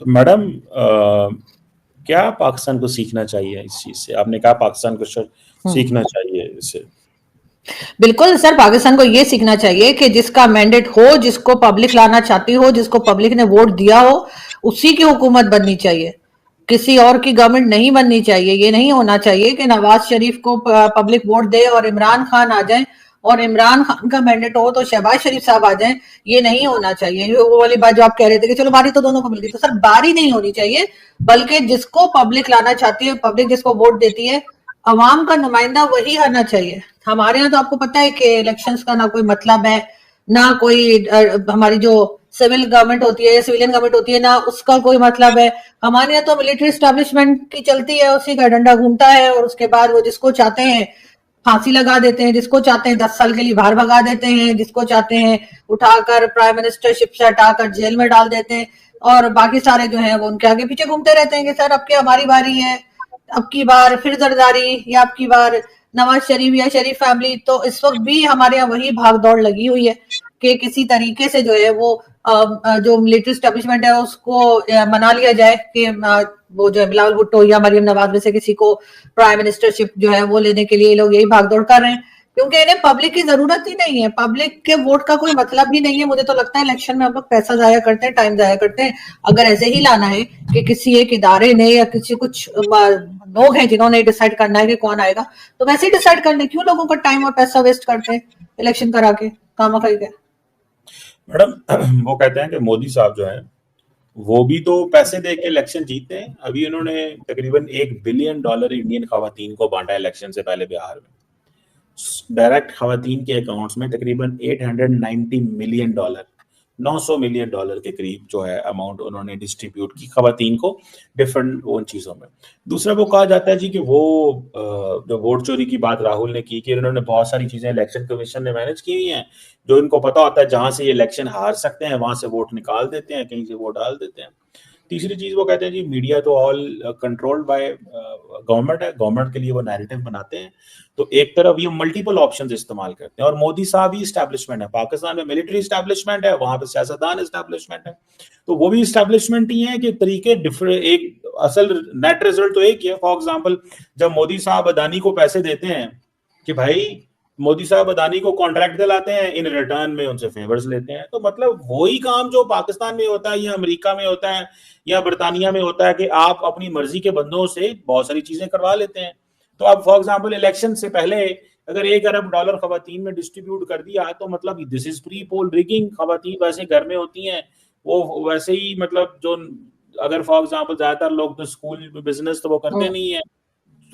Madam, क्या पाकिस्तान को सीखना चाहिए इस चीज से? आपने कहा पाकिस्तान को सीखना चाहिए इससे। बिल्कुल सर, पाकिस्तान को ये सीखना चाहिए कि जिसका मैंडेट हो, जिसको पब्लिक लाना चाहती हो, जिसको पब्लिक ने वोट दिया हो, उसी की हुकूमत बननी चाहिए, किसी और की गवर्नमेंट नहीं बननी चाहिए। ये नहीं होना चाहिए कि नवाज शरीफ को पब्लिक वोट दे और इमरान खान आ जाए, और इमरान खान का मैंडेट हो तो शहबाज शरीफ साहब आ जाएं। ये नहीं होना चाहिए। वो वाली बात जो आप कह रहे थे कि चलो बारी तो दोनों को मिल गई, तो सर बारी नहीं होनी चाहिए, बल्कि जिसको पब्लिक लाना चाहती है, पब्लिक जिसको वोट देती है, अवाम का नुमाइंदा वही आना चाहिए। हमारे यहाँ तो आपको पता है कि इलेक्शंस का ना कोई मतलब है, ना कोई हमारी जो सिविल गवर्नमेंट होती है, सिविलियन गवर्नमेंट होती है, ना उसका कोई मतलब है। हमारे यहाँ तो मिलिट्री एस्टैब्लिशमेंट की चलती है, उसी का डंडा घूमता है, और उसके बाद वो जिसको चाहते हैं फांसी लगा देते हैं, जिसको चाहते हैं 10 साल के लिए बाहर भगा देते हैं, जिसको चाहते हैं उठाकर प्राइम मिनिस्टरशिप से हटाकर जेल में डाल देते हैं, और बाकी सारे जो हैं वो उनके आगे पीछे घूमते रहते हैं कि सर अब की हमारी बारी है, अब की बार फिर जरदारी, या अब की बार नवाज शरीफ या शरीफ फैमिली। तो इस वक्त भी हमारे यहाँ वही भाग दौड़ लगी हुई है कि किसी तरीके से जो है वो जो मिलिट्री स्टैब्लिशमेंट है उसको मना लिया जाए कि वो जो है बिलावल भुट्टो या मरियम नवाज में से किसी को प्राइम मिनिस्टरशिप जो है वो लेने के लिए लोग यही भागदौड़ कर रहे हैं, क्योंकि इन्हें पब्लिक की जरूरत ही नहीं है, पब्लिक के वोट का कोई मतलब ही नहीं है। मुझे तो लगता है इलेक्शन में हम लोग पैसा जाया करते हैं, टाइम जाया करते हैं। अगर ऐसे ही लाना है कि किसी एक इदारे ने या किसी कुछ लोग हैं जिन्होंने डिसाइड करना है कि कौन आएगा, तो वैसे ही डिसाइड करने क्यों लोगों का टाइम और पैसा वेस्ट करते हैं इलेक्शन करा के, काम खाई के। मैडम, वो कहते हैं कि मोदी साहब जो है वो भी तो पैसे दे के इलेक्शन जीते हैं। अभी उन्होंने तकरीबन $1 बिलियन इंडियन खवातीन को बांटा इलेक्शन से पहले बिहार में। डायरेक्ट खवातीन के अकाउंट्स में तकरीबन $890 मिलियन, $900 मिलियन के करीब जो है अमाउंट उन्होंने डिस्ट्रीब्यूट की खवातीन को डिफरेंट उन चीज़ों में। दूसरा वो कहा जाता है जी कि वो जो वोट चोरी की बात राहुल ने की कि उन्होंने बहुत सारी चीज़ें इलेक्शन कमीशन ने मैनेज की हुई हैं, जो इनको पता होता है जहां से ये इलेक्शन हार सकते हैं वहां से वोट निकाल देते हैं, कहीं से वोट डाल देते हैं। तीसरी चीज वो कहते हैं जी मीडिया तो ऑल कंट्रोल्ड बाय गवर्नमेंट है, गवर्नमेंट के लिए वो नैरेटिव बनाते हैं। तो एक तरफ ये मल्टीपल ऑप्शंस इस्तेमाल करते हैं, और मोदी साहब ही इस्टेब्लिशमेंट है। पाकिस्तान में मिलिट्री इस्टेब्लिशमेंट है, वहां पे सियासतदान इस्टेब्लिशमेंट है, तो वो भी इस्टेब्लिशमेंट ही है कि तरीके डिफरेंट। एक असल नेट रिजल्ट तो एक ही है। फॉर एग्जाम्पल, जब मोदी साहब अदानी को पैसे देते हैं कि भाई मोदी साहब अदानी को कॉन्ट्रैक्ट दिलाते हैं, इन रिटर्न में उनसे फेवर्स लेते हैं, तो मतलब वही काम जो पाकिस्तान में होता है या अमेरिका में होता है या बरतानिया में होता है कि आप अपनी मर्जी के बंदों से बहुत सारी चीजें करवा लेते हैं। तो अब फॉर एग्जाम्पल इलेक्शन से पहले अगर $1 अरब खवातीन में डिस्ट्रीब्यूट कर दिया तो मतलब this is pre poll rigging. खवातीन वैसे घर में होती हैं, वो वैसे ही मतलब जो अगर फॉर एग्जाम्पल ज्यादातर लोग तो स्कूल बिजनेस तो वो करते नहीं है,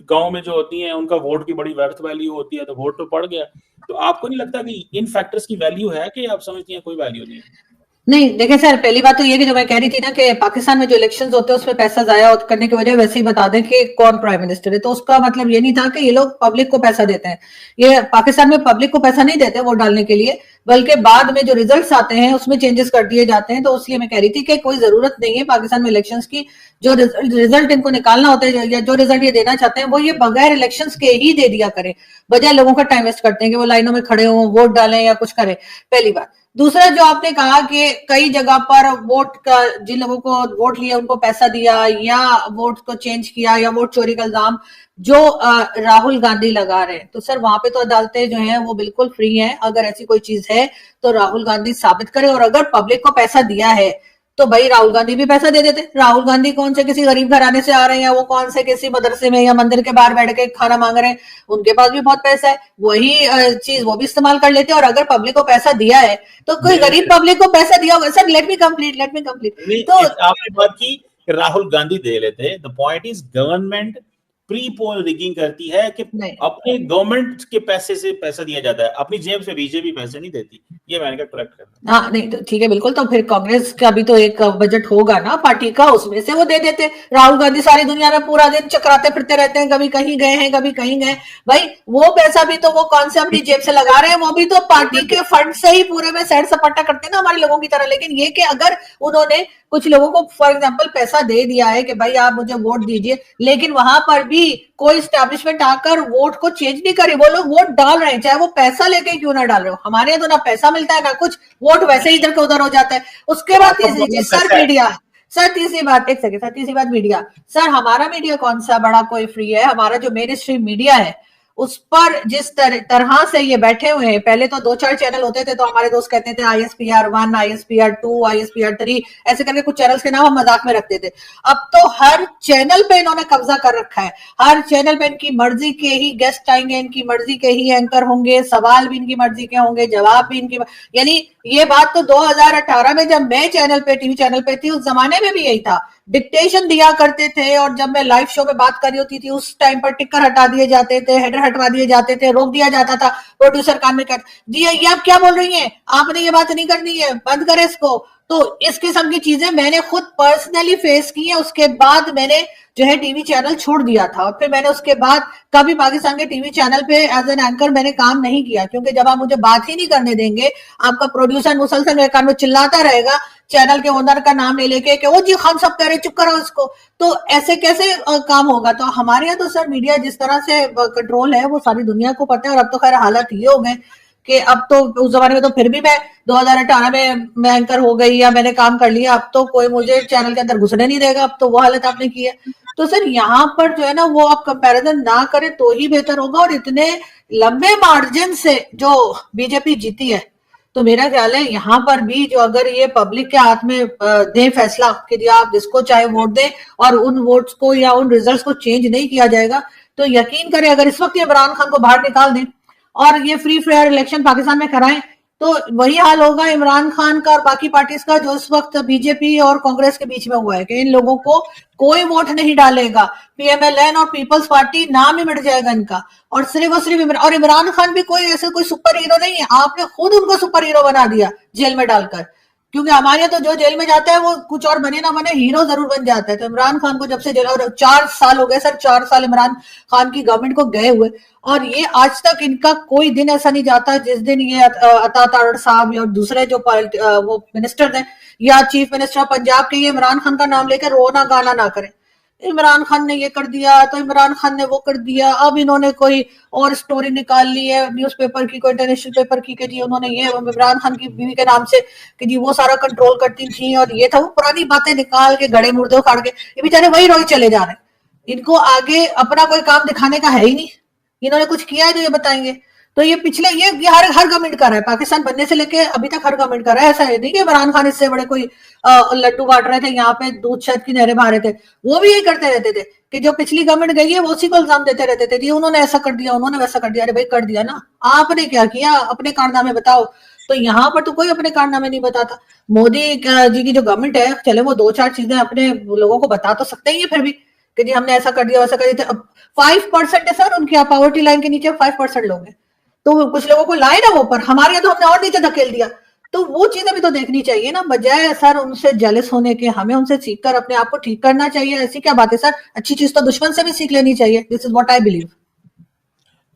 गांव में जो होती हैं उनका वोट की बड़ी वर्थ वैल्यू होती है, तो वोट तो पड़ गया। तो आपको नहीं लगता कि इन फैक्टर्स की वैल्यू है कि आप समझती हैं कोई वैल्यू नहीं है? नहीं, देखिए सर, पहली बात तो ये कि जो मैं कह रही थी ना कि पाकिस्तान में जो इलेक्शंस होते हैं उसमें पैसा जाया करने की वजह वैसे ही बता दें कि कौन प्राइम मिनिस्टर है, तो उसका मतलब ये नहीं था कि ये लोग पब्लिक को पैसा देते हैं। ये पाकिस्तान में पब्लिक को पैसा नहीं देते वोट डालने के लिए, बल्कि बाद में जो रिजल्ट्स आते हैं उसमें चेंजेस कर दिए जाते हैं। तो इसलिए मैं कह रही थी कि कोई जरूरत नहीं है पाकिस्तान में इलेक्शंस की। जो रिजल्ट इनको निकालना होता है या जो रिजल्ट ये देना चाहते हैं वो ये बगैर इलेक्शंस के ही दे दिया करें, बजाय लोगों का टाइम वेस्ट करते हैं कि वो लाइनों में खड़े हों, वोट डालें या कुछ करें। पहली बात। दूसरा, जो आपने कहा कि कई जगह पर वोट का, जिन लोगों को वोट लिया उनको पैसा दिया या वोट को चेंज किया या वोट चोरी का इल्जाम जो राहुल गांधी लगा रहे हैं, तो सर वहां पे तो अदालतें जो हैं वो बिल्कुल फ्री हैं। अगर ऐसी कोई चीज है तो राहुल गांधी साबित करे, और अगर पब्लिक को पैसा दिया है तो भाई राहुल गांधी भी पैसा दे देते। राहुल गांधी कौन से किसी गरीब घराने से आ रहे हैं, या वो कौन से किसी मदरसे में या मंदिर के बाहर बैठ के खाना मांग रहे हैं, उनके पास भी बहुत पैसा है, वही चीज वो भी इस्तेमाल कर लेते हैं। और अगर पब्लिक को पैसा दिया है तो कोई गरीब पब्लिक को पैसा दिया होगा। Sir let me complete. तो आपने बात की राहुल गांधी दे लेते, the point is government pre poll rigging करती है कि अपने गवर्नमेंट के पैसे से पैसा दिया जाता है, अपनी जेब से बीजेपी पैसे नहीं देती। ये मैंने कहा करेक्ट करना। हाँ नहीं, तो ठीक है, बिल्कुल। तो फिर कांग्रेस का भी तो एक बजट होगा ना पार्टी का, उसमें से वो दे देते। राहुल गांधी सारी दुनिया में पूरा दिन चकराते फिरते रहते हैं, कभी कहीं गए हैं कभी कहीं गए। भाई वो पैसा भी तो वो कौन से अपनी जेब से लगा रहे हैं, वो भी तो पार्टी के फंड से ही पूरे में सैर सपाटा करते हैं ना हमारे लोगों की तरह। लेकिन ये कि अगर उन्होंने कुछ लोगों को फॉर एग्जाम्पल पैसा दे दिया है कि भाई आप मुझे वोट दीजिए, लेकिन वहां पर भी कोई स्टैब्लिशमेंट आकर वोट को चेंज नहीं करे, वो लोग वोट डाल रहे हैं चाहे वो पैसा लेके क्यों ना डाल रहे हो। हमारे यहाँ तो ना पैसा मिलता है ना कुछ, वोट वैसे ही इधर का उधर हो जाता है। उसके बाद सर मीडिया सर तीसरी बात, एक सेकंड सर, तीसरी बात मीडिया। सर हमारा मीडिया कौन सा बड़ा कोई फ्री है? हमारा जो मेन स्ट्रीम मीडिया है उस पर जिस तरह से ये बैठे हुए हैं, पहले तो 2-4 चैनल होते थे तो हमारे दोस्त कहते थे ISPR1, ISPR2, ISPR3 ऐसे करके कुछ चैनल्स के नाम हम मजाक में रखते थे। अब तो हर चैनल पे इन्होंने कब्जा कर रखा है, हर चैनल पे इनकी मर्जी के ही गेस्ट आएंगे, इनकी मर्जी के ही एंकर होंगे, सवाल भी इनकी मर्जी के होंगे, जवाब भी इनकी, यानी ये बात तो 2018 में जब मैं चैनल पे, टीवी चैनल पे थी, उस जमाने में भी यही था, डिक्टेशन दिया करते थे और जब मैं लाइव शो में बात कर रही होती थी उस टाइम पर टिकर हटा दिए जाते थे, हेडर हटवा दिए जाते थे, रोक दिया जाता था, प्रोड्यूसर कान में कहते जी ये आप क्या बोल रही हैं, आपने ये बात नहीं करनी है, बंद करें इसको। तो इस किस्म की चीजें मैंने खुद पर्सनली फेस की है। उसके बाद मैंने जो है टीवी चैनल छोड़ दिया था और फिर मैंने उसके बाद कभी पाकिस्तान के टीवी चैनल पे एज एन एंकर मैंने काम नहीं किया, क्योंकि जब आप मुझे बात ही नहीं करने देंगे, आपका प्रोड्यूसर मुसलसल मेरे कान में चिल्लाता रहेगा चैनल के ओनर का नाम ले लेके कि ओ जी खान सब कह रहे चुप करो इसको, तो ऐसे कैसे काम होगा? तो हमारे यहाँ तो सर मीडिया जिस तरह से कंट्रोल है वो सारी दुनिया को पता है। और अब तो खैर हालात ये हो गए कि अब तो, उस जमाने में तो फिर भी मैं 2018 में मैं एंकर हो गई या मैंने काम कर लिया, अब तो कोई मुझे चैनल के अंदर घुसने नहीं देगा, अब तो वो हालत आपने की है। तो सर यहाँ पर जो है ना वो आप कंपैरिजन ना करें तो ही बेहतर होगा। और इतने लंबे मार्जिन से जो बीजेपी जीती है, तो मेरा ख्याल है यहाँ पर भी जो अगर ये पब्लिक के हाथ में दे फैसला कि आप जिसको चाहे वोट दें और उन वोट्स को या उन रिजल्ट्स को चेंज नहीं किया जाएगा, तो यकीन करें अगर इस वक्त इमरान खान को बाहर निकाल दें और ये फ्री फेयर इलेक्शन पाकिस्तान में कराएं, तो वही हाल होगा इमरान खान का और बाकी पार्टीज का जो इस वक्त बीजेपी और कांग्रेस के बीच में हुआ है कि इन लोगों को कोई वोट नहीं डालेगा, PMLN और पीपल्स पार्टी नाम ही मिट जाएगा इनका। और सिर्फ और सिर्फ और इमरान खान भी कोई ऐसे कोई सुपर हीरो नहीं है, आपने खुद उनको सुपर हीरो बना दिया जेल में डालकर, क्योंकि हमारे यहाँ तो जो जेल में जाता है वो कुछ और बने ना बने हीरो जरूर बन जाता है। तो इमरान खान को जब से जेल, और 4 साल हो गए सर, 4 साल इमरान खान की गवर्नमेंट को गए हुए, और ये आज तक इनका कोई दिन ऐसा नहीं जाता जिस दिन ये अता तारड़ साहब या दूसरे जो वो मिनिस्टर हैं या चीफ मिनिस्टर पंजाब के, ये इमरान खान का नाम लेकर रोना गाना ना करें, इमरान खान ने ये कर दिया तो इमरान खान ने वो कर दिया। अब इन्होंने कोई और स्टोरी निकाल ली है न्यूज़पेपर की, कोई इंटरनेशनल पेपर की, कि जी उन्होंने ये इमरान खान की बीवी के नाम से कि जी वो सारा कंट्रोल करती थी और ये था, वो पुरानी बातें निकाल के गड़े मुर्दे उखाड़ के ये बेचारे वही रोज चले जा रहे हैं। इनको आगे अपना कोई काम दिखाने का है ही नहीं, इन्होंने कुछ किया है तो ये बताएंगे। तो ये पिछले ये हर गवर्नमेंट कर रहा है, पाकिस्तान बनने से लेके अभी तक हर गवर्नमेंट कर रहा है। ऐसा है नहीं कि इमरान खान इससे बड़े कोई लड्डू बांट रहे थे, यहाँ पे दूध शहद की नहरें बहा रहे थे, वो भी यही करते रहते थे कि जो पिछली गवर्नमेंट गई है वो उसी को इल्जाम देते रहते थे, जी उन्होंने ऐसा कर दिया, उन्होंने वैसा कर दिया। अरे भाई कर दिया ना, आपने क्या किया, अपने कारनामे बताओ। तो यहाँ पर तो कोई अपने कारनामे नहीं बताता। मोदी जी की जो गवर्नमेंट है, चले वो 2-4 चीजें अपने लोगों को बता तो सकते ही है फिर भी कि जी हमने ऐसा कर दिया वैसा कर दिया। 5% है सर उनकी पॉवर्टी लाइन के नीचे 5% लोग हैं, तो कुछ लोगों को लाए ना वो पर, हमारे यहाँ तो हमने और नीचे धकेल दिया। तो वो चीजें भी तो देखनी चाहिए ना, बजाय सर उनसे जेलस होने के हमें उनसे सीख कर अपने आप को ठीक करना चाहिए। ऐसी क्या बात है सर, अच्छी चीज तो दुश्मन से भी सीख लेनी चाहिए। This is what I believe.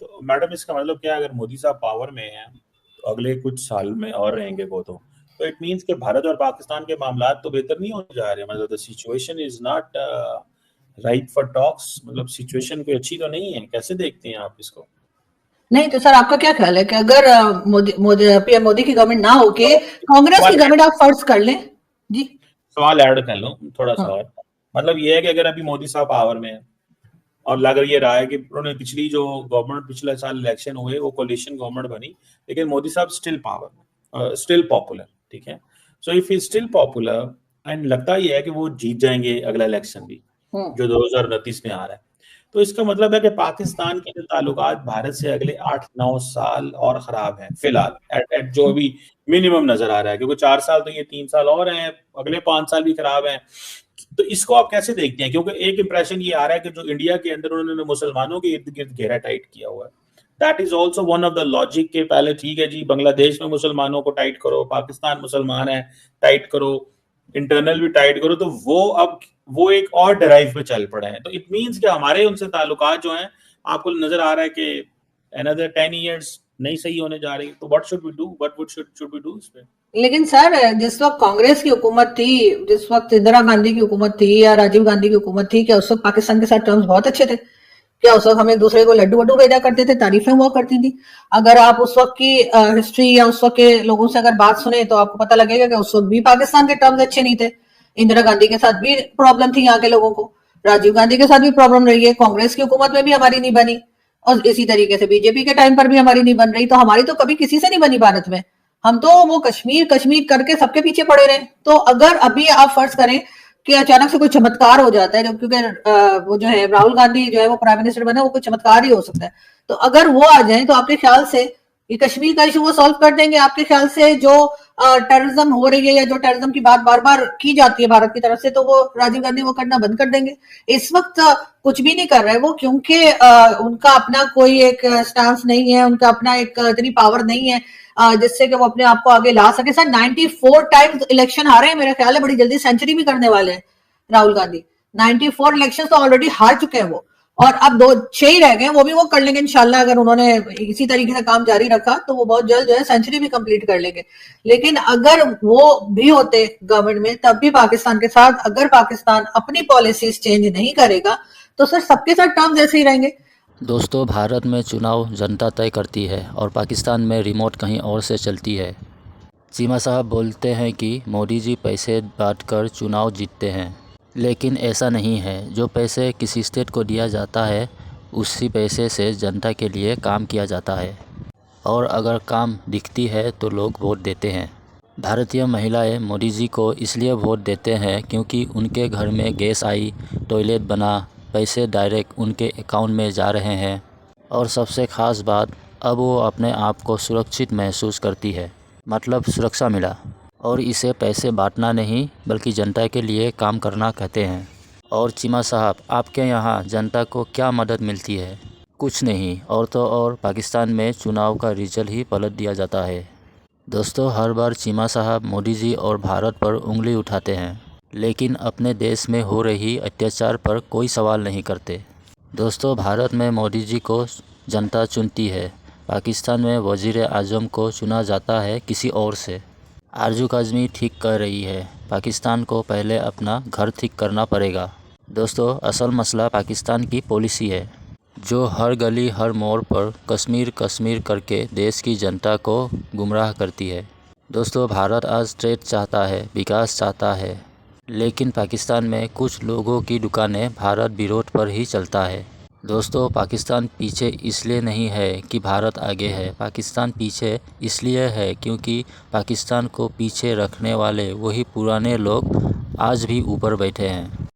तो मैडम इसका मतलब क्या है, अगर मोदी साहब पावर में हैं तो अगले कुछ साल में और रहेंगे वो, तो इट मींस कि भारत और पाकिस्तान के मामलात तो बेहतर नहीं होने जा रहे, मतलब the situation is not right for talks, मतलब सिचुएशन कोई अच्छी तो नहीं है। कैसे देखते हैं आप इसको? नहीं तो सर आपका क्या ख्याल है कि अगर पीएम मोदी की गवर्नमेंट ना होके कांग्रेस की गवर्नमेंट आप फर्ज कर लें जी, सवाल ऐड कर लो थोड़ा सा हाँ। और, मतलब ये है कि अगर अभी मोदी साहब पावर में है और लग रही है रहा है कि उन्होंने पिछली जो गवर्नमेंट पिछले साल इलेक्शन हुए वो कोलिशन गवर्नमेंट बनी, लेकिन मोदी साहब स्टिल पावर में, स्टिल पॉपुलर, ठीक है। So if he still popular and लगता ही है कि वो जीत जाएंगे अगला इलेक्शन भी जो 2029 में आ रहा है, तो इसका मतलब है कि पाकिस्तान के ताल्लुकात भारत से अगले 8-9 साल और खराब हैं फिलहाल, एट जो भी मिनिमम नजर आ रहा है, क्योंकि 4 साल तो ये 3 साल और हैं, अगले 5 साल भी खराब हैं। तो इसको आप कैसे देखते हैं? क्योंकि एक इंप्रेशन ये आ रहा है कि जो इंडिया के अंदर उन्होंने मुसलमानों के इर्द गिर्द घेरा टाइट किया हुआ है, that is also one of the logic के पहले ठीक है जी बांग्लादेश में मुसलमानों को टाइट करो, पाकिस्तान मुसलमान है टाइट करो, इंटरनल भी टाइट करो, तो वो अब वो एक और ड्राइव पे चल पड़े हैं। तो इट मींस कि हमारे उनसे ताल्लुकात जो हैं, आपको नजर आ रहा है कि अनदर 10 इयर्स नहीं सही होने जा रही, तो what should we do, what should we do इस पे? लेकिन सर जिस वक्त कांग्रेस की हुकूमत थी, जिस वक्त इंदिरा गांधी की हुकूमत थी या राजीव गांधी की हुकूमत थी, क्या उस वक्त पाकिस्तान के साथ टर्म्स बहुत अच्छे थे? क्या उस वक्त हम एक दूसरे को लड्डू वड्डू भेजा करते थे, तारीफें हुआ करती थी? अगर आप उस वक्त की हिस्ट्री या उस वक्त के लोगों से अगर बात सुने तो आपको पता लगेगा कि उस वक्त भी पाकिस्तान के टर्म्स अच्छे नहीं थे। इंदिरा गांधी के साथ भी प्रॉब्लम थी यहाँ के लोगों को, राजीव गांधी के साथ भी प्रॉब्लम रही है, कांग्रेस की हुकूमत में भी हमारी नहीं बनी, और इसी तरीके से बीजेपी के टाइम पर भी हमारी नहीं बन रही। तो हमारी तो कभी किसी से नहीं बनी भारत में, हम तो वो कश्मीर कश्मीर करके सबके पीछे पड़े रहे। तो अगर अभी आप फर्ज करें कि अचानक से कोई चमत्कार हो जाता है, क्योंकि वो जो है राहुल गांधी जो है वो प्राइम मिनिस्टर बने, वो कोई चमत्कार ही हो सकता है। तो अगर वो आ जाए तो आपके ख्याल से ये कश्मीर का इशू वो सॉल्व कर देंगे? आपके ख्याल से जो टेररिज्म हो रही है या जो टेररिज्म की बात बार बार की जाती है भारत की तरफ से, तो वो राजीव गांधी वो करना बंद कर देंगे? इस वक्त कुछ भी नहीं कर रहे वो, क्योंकि उनका अपना कोई एक स्टांस नहीं है, उनका अपना एक इतनी पावर नहीं है जिससे कि वो अपने आप को आगे ला सके। सर 94 टाइम्स इलेक्शन हारे हैं, मेरा ख्याल है बड़ी जल्दी सेंचुरी भी करने वाले हैं राहुल गांधी। 94 इलेक्शन तो ऑलरेडी हार चुके हैं वो, और अब 6 ही रह गए, वो भी वो कर लेंगे इंशाल्लाह। अगर उन्होंने इसी तरीके से काम जारी रखा तो वो बहुत जल्द जो है सेंचुरी भी कंप्लीट कर लेंगे। लेकिन अगर वो भी होते गवर्नमेंट में तब भी पाकिस्तान के साथ, अगर पाकिस्तान अपनी पॉलिसीज चेंज नहीं करेगा तो सर सबके साथ टर्म्स ऐसे ही रहेंगे। दोस्तों, भारत में चुनाव जनता तय करती है और पाकिस्तान में रिमोट कहीं और से चलती है। चीमा साहब बोलते हैं कि मोदी जी पैसे बांटकर चुनाव जीतते हैं, लेकिन ऐसा नहीं है। जो पैसे किसी स्टेट को दिया जाता है उसी पैसे से जनता के लिए काम किया जाता है, और अगर काम दिखती है तो लोग वोट देते हैं। भारतीय महिलाएं मोदी जी को इसलिए वोट देते हैं क्योंकि उनके घर में गैस आई, टॉयलेट बना, पैसे डायरेक्ट उनके अकाउंट में जा रहे हैं, और सबसे ख़ास बात, अब वो अपने आप को सुरक्षित महसूस करती है, मतलब सुरक्षा मिला। और इसे पैसे बांटना नहीं बल्कि जनता के लिए काम करना कहते हैं। और चीमा साहब, आपके यहाँ जनता को क्या मदद मिलती है? कुछ नहीं, और तो और पाकिस्तान में चुनाव का रिजल्ट ही पलट दिया जाता है। दोस्तों, हर बार चीमा साहब मोदी जी और भारत पर उंगली उठाते हैं, लेकिन अपने देश में हो रही अत्याचार पर कोई सवाल नहीं करते। दोस्तों, भारत में मोदी जी को जनता चुनती है, पाकिस्तान में वज़ीर आज़म को चुना जाता है किसी और से। आरजू काज़मी ठीक कर रही है, पाकिस्तान को पहले अपना घर ठीक करना पड़ेगा। दोस्तों, असल मसला पाकिस्तान की पॉलिसी है, जो हर गली हर मोड़ पर कश्मीर कश्मीर करके देश की जनता को गुमराह करती है। दोस्तों, भारत आज ट्रेड चाहता है, विकास चाहता है, लेकिन पाकिस्तान में कुछ लोगों की दुकानें भारत विरोध पर ही चलता है। दोस्तों, पाकिस्तान पीछे इसलिए नहीं है कि भारत आगे है, पाकिस्तान पीछे इसलिए है क्योंकि पाकिस्तान को पीछे रखने वाले वही पुराने लोग आज भी ऊपर बैठे हैं।